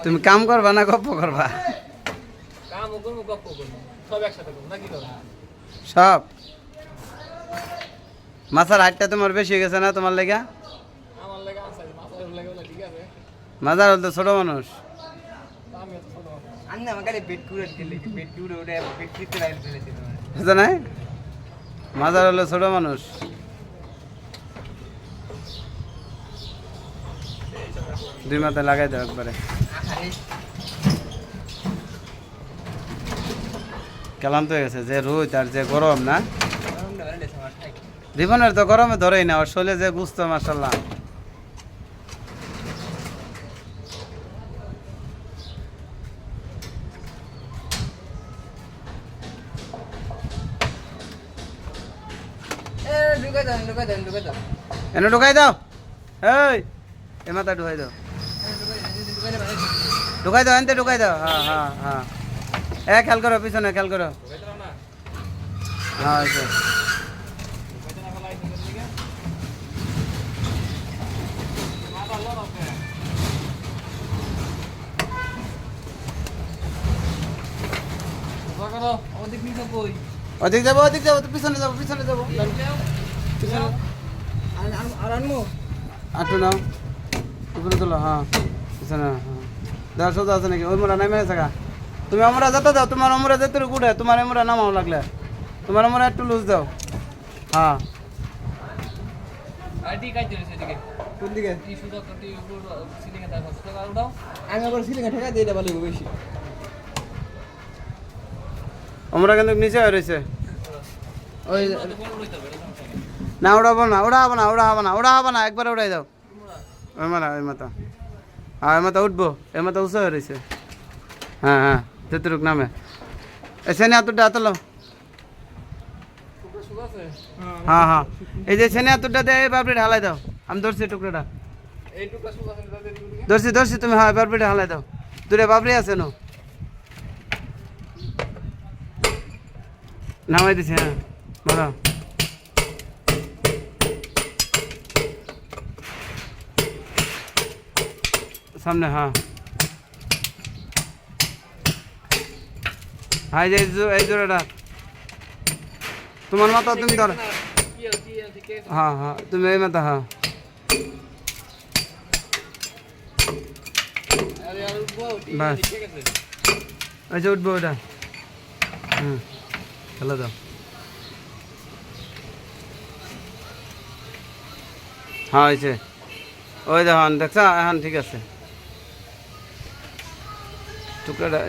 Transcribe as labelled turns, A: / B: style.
A: তুমি কাম করবা না গপ্প করবা? সব মাছের হাটটা তোমার বেশি হয়ে গেছে না তোমার লেগা? মাজার হল তো ছোট মানুষ। বুঝতে নাই? মাজার হলো ছোট মানুষ। দুই মাথায় লাগাই দাও একবারে। ক্লান্ত হয়ে গেছে, যে রোদ আর যে গরম না। রিপনের তো গরমে ধরেই না, ওর শরীরে যে গুস্ত মাশাআল্লাহ। এনে ঢুকাই দাও, এই এ মাথা ঢুকাই দাও, ঢুকাই দাও, এনতে ঢুকাই দাও। হ্যাঁ হ্যাঁ হ্যাঁ, খেয়াল করো, পিছনে খেয়াল করো। হ্যাঁ ওদিক যাবো, ওদিক যাবো, পিছনে যাবো, পিছনে যাবো। আটু নাও, উপরে তোলো। হ্যাঁ পিছনে, হ্যাঁ দেওয়া সোজা আছে নাকি? ওই মোড়া নামে আছে গা। তুমি আমরা যেতে দাও, তোমার আমরা যেতে উঠে, তোমার আমরা নামাও লাগলে, তোমার আমরা একটু লুজ দাও। হ্যাঁ আমরা কিন্তু নিচে হয়ে রয়েছে। ওই না, উড়াবো না, উড়াবো না, উড়াবো না, উড়াবো না, একবার উড়াই দাও। ওই মাথা, ওই মাথা, হ্যাঁ ওই মাথা উঠবো, এই মাথা উঁচু হয়ে রয়েছে। হ্যাঁ হ্যাঁ, তেতুরুক নামে সেনে হাতুরটা হাতলো। হ্যাঁ হ্যাঁ, এই যে সেনে হাতুরটা দিয়ে এই বাপড়িটা হালাই দাও। আমি ধরছি টুকরোটা, ধরছি ধরছি, তুমি হ্যাঁ বাপড়িটা হালাই দাও। দূরে বাপড়ি আছে নো, নামাই দিছি। হ্যাঁ বলো, সামনে। হ্যাঁ হাই যে এই জোড়াটা তোমার মাথা, তুমি ধরো। হ্যাঁ হ্যাঁ, তুমি এই মাথা। হ্যাঁ বাস, ওই যে উঠবো ওটা। হুম খেলা দাও। হ্যাঁ হয়েছে, ওই দেখুন, দেখছ এখন ঠিক আছে। টুকরাটা